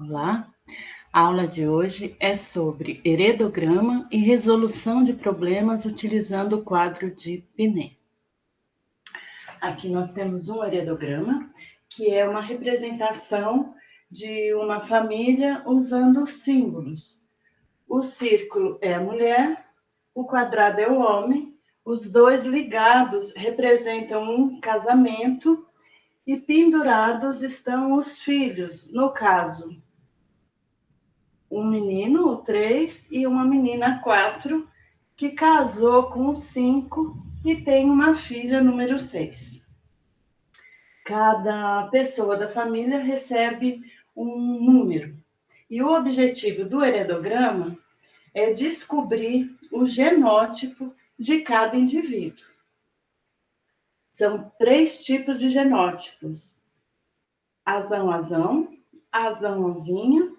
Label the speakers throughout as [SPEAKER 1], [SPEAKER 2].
[SPEAKER 1] Olá, a aula de hoje é sobre heredograma e resolução de problemas utilizando o quadro de Binet. Aqui nós temos um heredograma, que é uma representação de uma família usando símbolos. O círculo é a mulher, o quadrado é o homem, os dois ligados representam um casamento e pendurados estão os filhos, no caso, um menino, o 3, e uma menina, 4, que casou com o 5 e tem uma filha, número 6. Cada pessoa da família recebe um número. E o objetivo do heredograma é descobrir o genótipo de cada indivíduo. São 3 tipos de genótipos: azão-azão, azão-azinho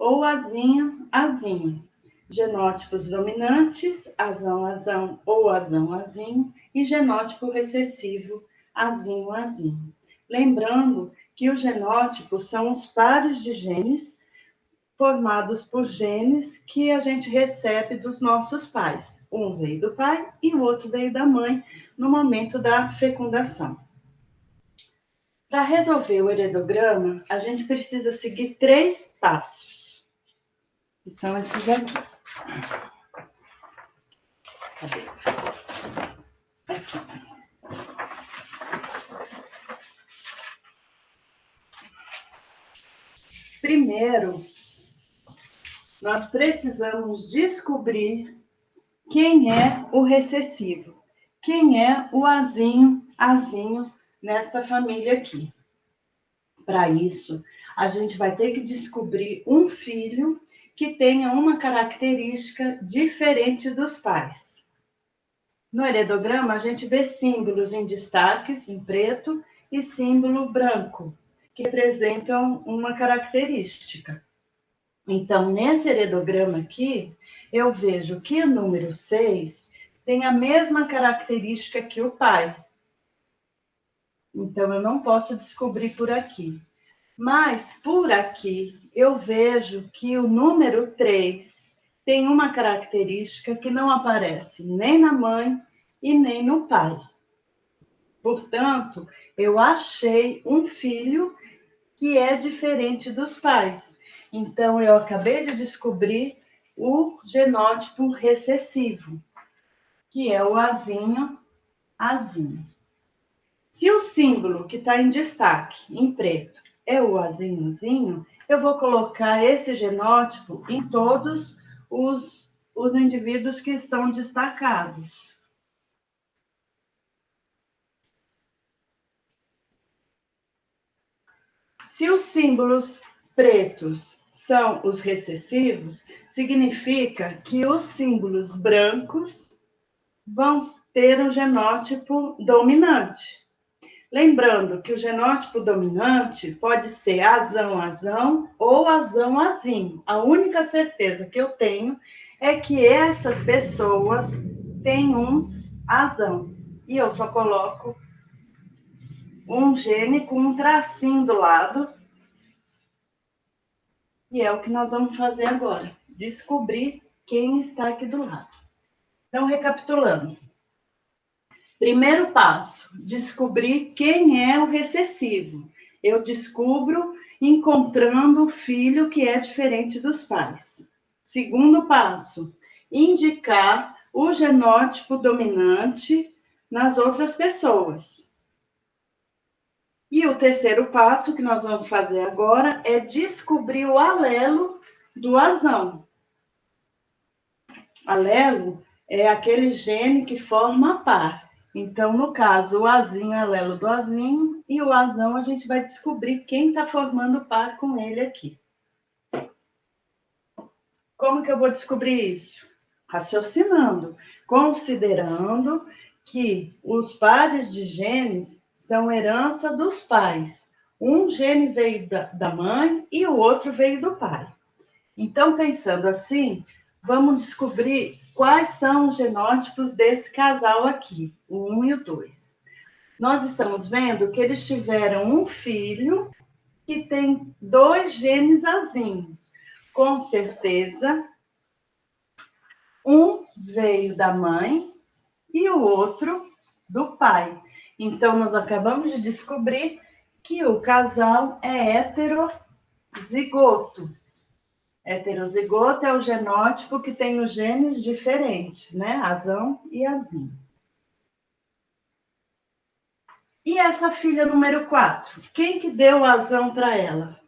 [SPEAKER 1] ou azinho-azinho. Genótipos dominantes, azão-azão ou azão-azinho, e genótipo recessivo, azinho-azinho. Lembrando que os genótipos são os pares de genes formados por genes que a gente recebe dos nossos pais. Um veio do pai e o outro veio da mãe no momento da fecundação. Para resolver o heredograma, a gente precisa seguir 3 passos, que são esses aqui. Cadê? Aqui. Primeiro, nós precisamos descobrir quem é o recessivo, quem é o azinho nesta família aqui. Para isso, a gente vai ter que descobrir um filho que tenha uma característica diferente dos pais. No heredograma, a gente vê símbolos em destaques, em preto, e símbolo branco, que representam uma característica. Então, nesse heredograma aqui, eu vejo que o número 6 tem a mesma característica que o pai. Então, eu não posso descobrir por aqui. Mas, por aqui, eu vejo que o número 3 tem uma característica que não aparece nem na mãe e nem no pai. Portanto, eu achei um filho que é diferente dos pais. Então, eu acabei de descobrir o genótipo recessivo, que é o azinho. Se o símbolo que está em destaque, em preto, é o azinhozinho, eu vou colocar esse genótipo em todos os indivíduos que estão destacados. Se os símbolos pretos são os recessivos, significa que os símbolos brancos vão ter o genótipo dominante. Lembrando que o genótipo dominante pode ser azão-azão ou azão-azinho. A única certeza que eu tenho é que essas pessoas têm um azão. E eu só coloco um gene com um tracinho do lado. E é o que nós vamos fazer agora. Descobrir quem está aqui do lado. Então, recapitulando. Primeiro passo, descobrir quem é o recessivo. Eu descubro encontrando o filho que é diferente dos pais. Segundo passo, indicar o genótipo dominante nas outras pessoas. E o terceiro passo que nós vamos fazer agora é descobrir o alelo do azão. Alelo é aquele gene que forma a par. Então, no caso, o azinho é alelo do azinho e o azão a gente vai descobrir quem está formando par com ele aqui. Como que eu vou descobrir isso? Raciocinando, considerando que os pares de genes são herança dos pais. Um gene veio da mãe e o outro veio do pai. Então, pensando assim, vamos descobrir quais são os genótipos desse casal aqui, o 1 e o 2. Nós estamos vendo que eles tiveram um filho que tem 2 genes azinhos. Com certeza, um veio da mãe e o outro do pai. Então, nós acabamos de descobrir que o casal é heterozigoto. Heterozigoto é o genótipo que tem os genes diferentes, né? Azão e azinho. E essa filha número 4? Quem que deu azão para ela?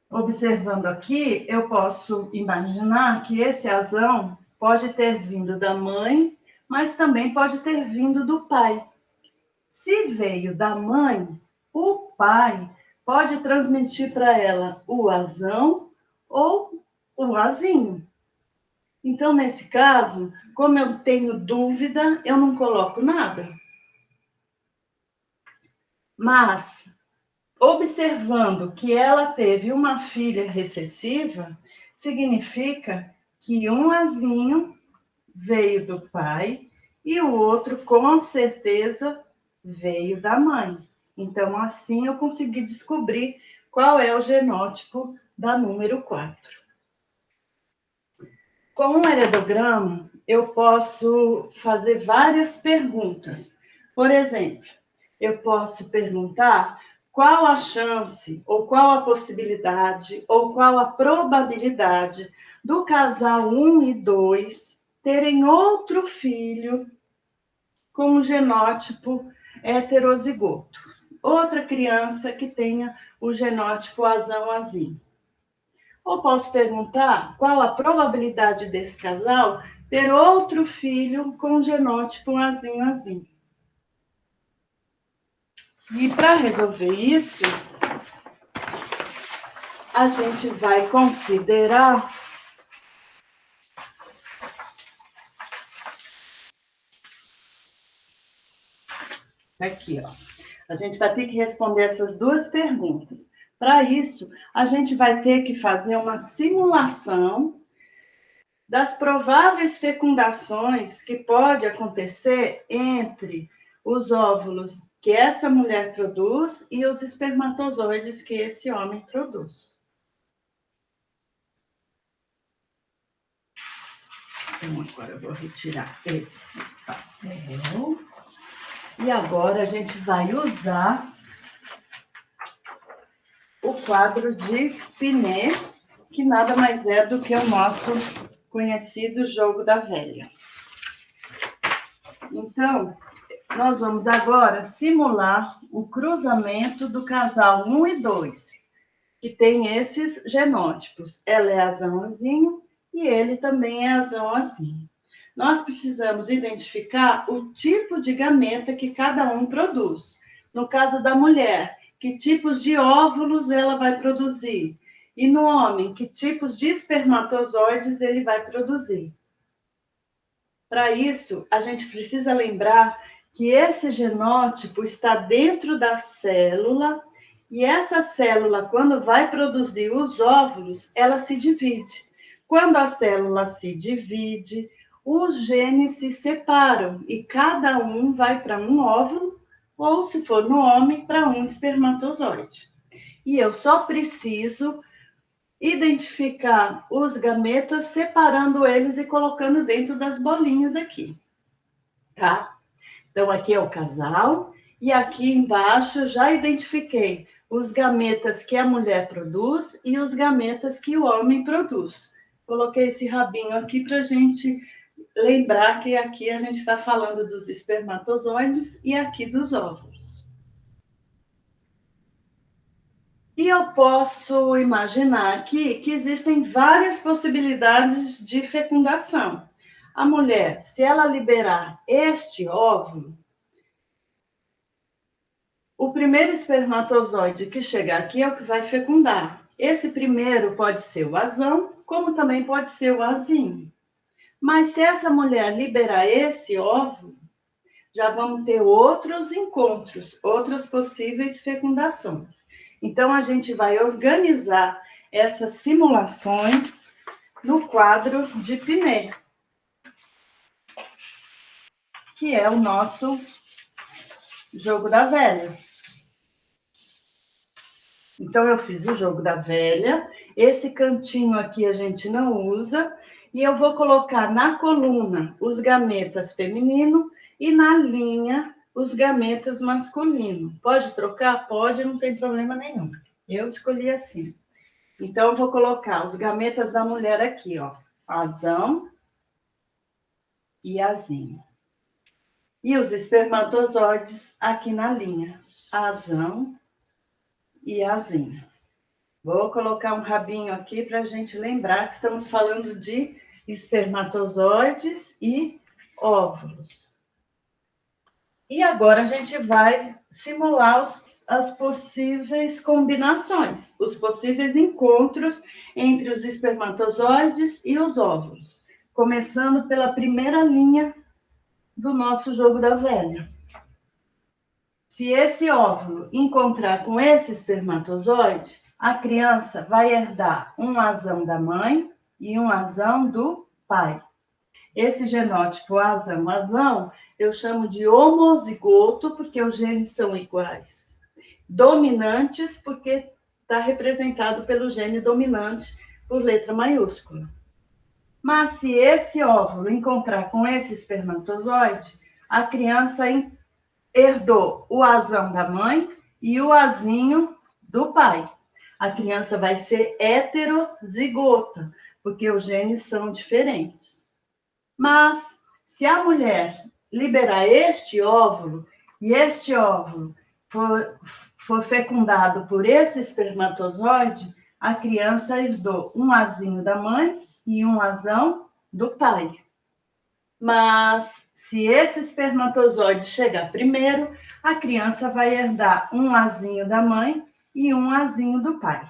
[SPEAKER 1] Observando aqui, eu posso imaginar que esse azão pode ter vindo da mãe, mas também pode ter vindo do pai. Se veio da mãe, o pai pode transmitir para ela o azão ou o azinho. Então, nesse caso, como eu tenho dúvida, eu não coloco nada. Mas, observando que ela teve uma filha recessiva, significa que um azinho veio do pai e o outro, com certeza, veio da mãe. Então, assim eu consegui descobrir qual é o genótipo da número 4. Com um heredograma, eu posso fazer várias perguntas. Por exemplo, eu posso perguntar qual a chance, ou qual a possibilidade, ou qual a probabilidade do casal 1 e 2 terem outro filho com um genótipo heterozigoto. Outra criança que tenha o genótipo azão-azinho. Ou posso perguntar qual a probabilidade desse casal ter outro filho com genótipo azinho-azinho. E para resolver isso, a gente vai considerar aqui, ó. A gente vai ter que responder essas duas perguntas. Para isso, a gente vai ter que fazer uma simulação das prováveis fecundações que pode acontecer entre os óvulos que essa mulher produz e os espermatozoides que esse homem produz. Então, agora eu vou retirar esse papel. E agora a gente vai usar o quadro de Pinet, que nada mais é do que o nosso conhecido jogo da velha. Então, nós vamos agora simular o cruzamento do casal 1 e 2, que tem esses genótipos. Ela é azão-azinho e ele também é azão-azinho. Nós precisamos identificar o tipo de gameta que cada um produz. No caso da mulher, que tipos de óvulos ela vai produzir? E no homem, que tipos de espermatozoides ele vai produzir? Para isso, a gente precisa lembrar que esse genótipo está dentro da célula e essa célula, quando vai produzir os óvulos, ela se divide. Quando a célula se divide, os genes se separam e cada um vai para um óvulo ou, se for no homem, para um espermatozoide. E eu só preciso identificar os gametas, separando eles e colocando dentro das bolinhas aqui, tá? Então, aqui é o casal, e aqui embaixo eu já identifiquei os gametas que a mulher produz e os gametas que o homem produz. Coloquei esse rabinho aqui para a gente lembrar que aqui a gente está falando dos espermatozoides e aqui dos óvulos. E eu posso imaginar aqui que existem várias possibilidades de fecundação. A mulher, se ela liberar este óvulo, o primeiro espermatozoide que chegar aqui é o que vai fecundar. Esse primeiro pode ser o azão, como também pode ser o azinho. Mas se essa mulher liberar esse óvulo, já vamos ter outros encontros, outras possíveis fecundações. Então, a gente vai organizar essas simulações no quadro de Pinet, que é o nosso jogo da velha. Então, eu fiz o jogo da velha. Esse cantinho aqui a gente não usa. E eu vou colocar na coluna os gametas feminino e na linha os gametas masculino. Pode trocar? Pode, não tem problema nenhum. Eu escolhi assim. Então, eu vou colocar os gametas da mulher aqui, ó. Azão e azinho. E os espermatozoides aqui na linha. Azão e azinho. Vou colocar um rabinho aqui para a gente lembrar que estamos falando de espermatozoides e óvulos. E agora a gente vai simular as possíveis combinações, os possíveis encontros entre os espermatozoides e os óvulos. Começando pela primeira linha do nosso jogo da velha. Se esse óvulo encontrar com esse espermatozoide, a criança vai herdar um azão da mãe e um azão do pai. Esse genótipo azão, eu chamo de homozigoto, porque os genes são iguais. Dominantes, porque está representado pelo gene dominante, por letra maiúscula. Mas se esse óvulo encontrar com esse espermatozoide, a criança herdou o azão da mãe e o azinho do pai. A criança vai ser heterozigota, porque os genes são diferentes. Mas, se a mulher liberar este óvulo, e este óvulo for fecundado por esse espermatozoide, a criança herdou um azinho da mãe e um azão do pai. Mas, se esse espermatozoide chegar primeiro, a criança vai herdar um azinho da mãe e um azinho do pai.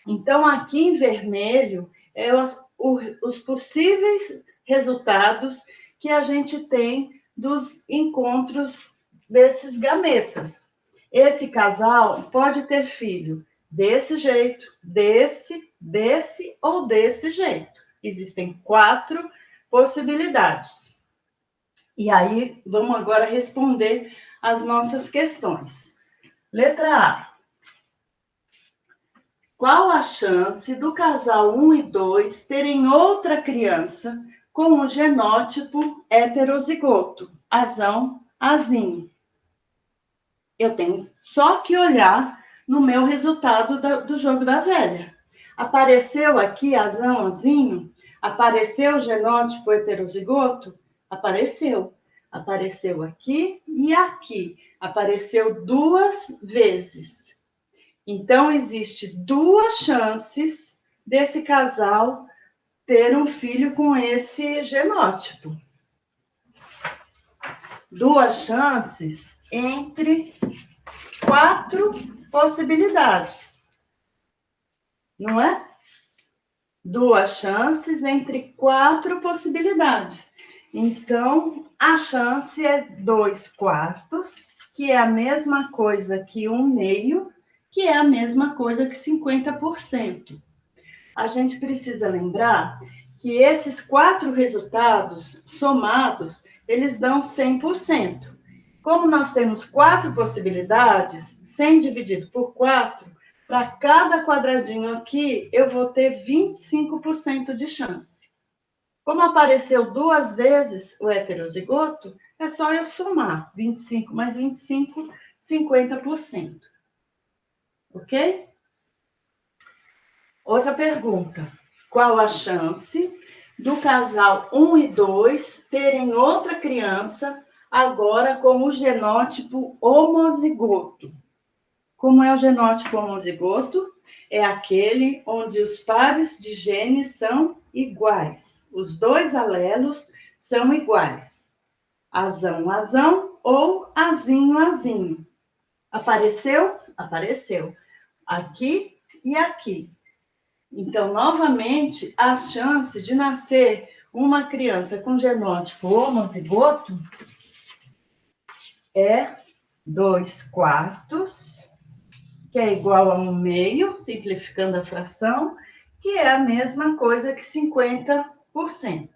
[SPEAKER 1] Então, aqui em vermelho, é os possíveis resultados que a gente tem dos encontros desses gametas. Esse casal pode ter filho desse jeito, desse ou desse jeito. Existem 4 possibilidades. E aí, vamos agora responder as nossas questões. Letra A. Qual a chance do casal 1 e 2 terem outra criança com o genótipo heterozigoto, azão, azinho? Eu tenho só que olhar no meu resultado do jogo da velha. Apareceu aqui azão, azinho? Apareceu o genótipo heterozigoto? Apareceu. Apareceu aqui e aqui. Apareceu 2 vezes. Então, existe 2 chances desse casal ter um filho com esse genótipo. 2 chances entre 4 possibilidades. Não é? 2 chances entre 4 possibilidades. Então, a chance é 2/4, que é a mesma coisa que 1/2, que é a mesma coisa que 50%. A gente precisa lembrar que esses 4 resultados somados, eles dão 100%. Como nós temos 4 possibilidades, 100 dividido por 4, para cada quadradinho aqui, eu vou ter 25% de chance. Como apareceu 2 vezes o heterozigoto, é só eu somar 25 mais 25, 50%. Ok? Outra pergunta. Qual a chance do casal 1 e 2 terem outra criança agora com o genótipo homozigoto? Como é o genótipo homozigoto? É aquele onde os pares de genes são iguais. Os 2 alelos são iguais. Azão, azão ou azinho, azinho. Apareceu? Apareceu. Aqui e aqui. Então, novamente, a chance de nascer uma criança com genótipo homozigoto é 2/4, que é igual a 1/2, simplificando a fração, que é a mesma coisa que 50%.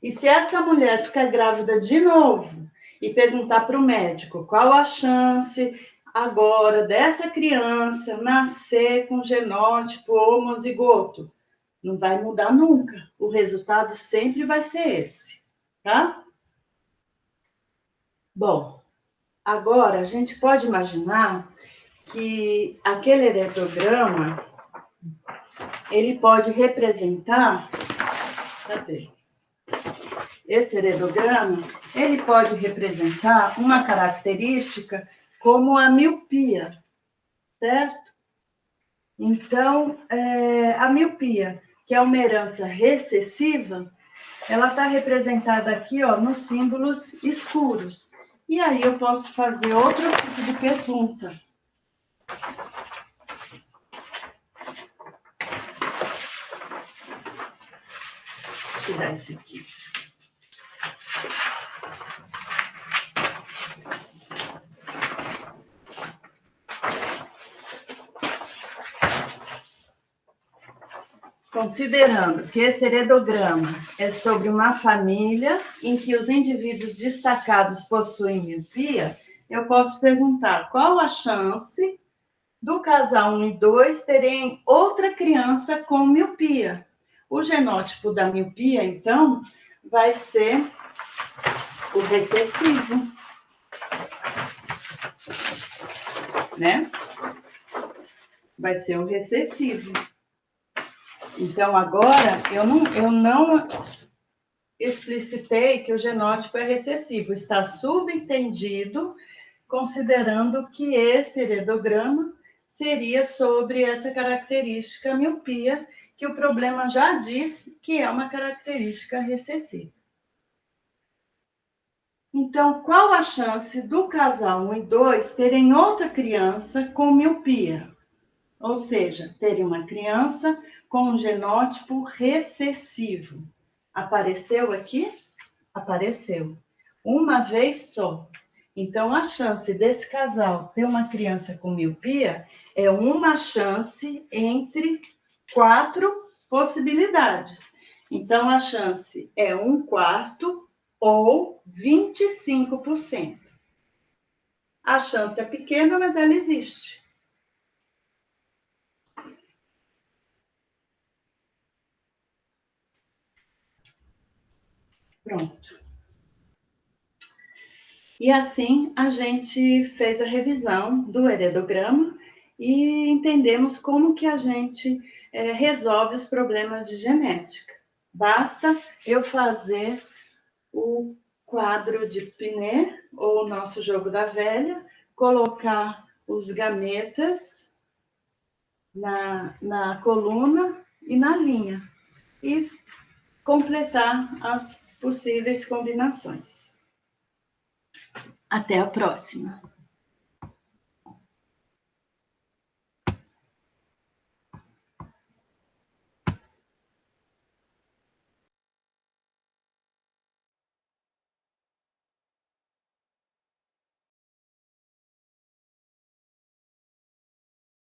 [SPEAKER 1] E se essa mulher ficar grávida de novo e perguntar para o médico qual a chance, agora dessa criança nascer com genótipo homozigoto? Não vai mudar nunca. O resultado sempre vai ser esse, tá? Bom, agora a gente pode imaginar que aquele heredograma, ele pode representar, cadê? Esse heredograma, ele pode representar uma característica como a miopia, certo? Então, a miopia, que é uma herança recessiva, ela está representada aqui, ó, nos símbolos escuros. E aí eu posso fazer outro tipo de pergunta. Vou tirar esse aqui. Considerando que esse heredograma é sobre uma família em que os indivíduos destacados possuem miopia, eu posso perguntar qual a chance do casal 1 e 2 terem outra criança com miopia. O genótipo da miopia, então, vai ser o recessivo, né? Vai ser o recessivo. Então, agora, eu não explicitei que o genótipo é recessivo. Está subentendido, considerando que esse heredograma seria sobre essa característica miopia, que o problema já diz que é uma característica recessiva. Então, qual a chance do casal 1 e 2 terem outra criança com miopia? Ou seja, terem uma criança com um genótipo recessivo. Apareceu aqui? Apareceu. Uma vez só. Então, a chance desse casal ter uma criança com miopia é uma chance entre 4 possibilidades. Então, a chance é 1/4 ou 25%. A chance é pequena, mas ela existe. Pronto. E assim a gente fez a revisão do heredograma e entendemos como que a gente resolve os problemas de genética. Basta eu fazer o quadro de Pinet, ou o nosso jogo da velha, colocar os gametas na coluna e na linha, e completar as possíveis combinações. Até a próxima!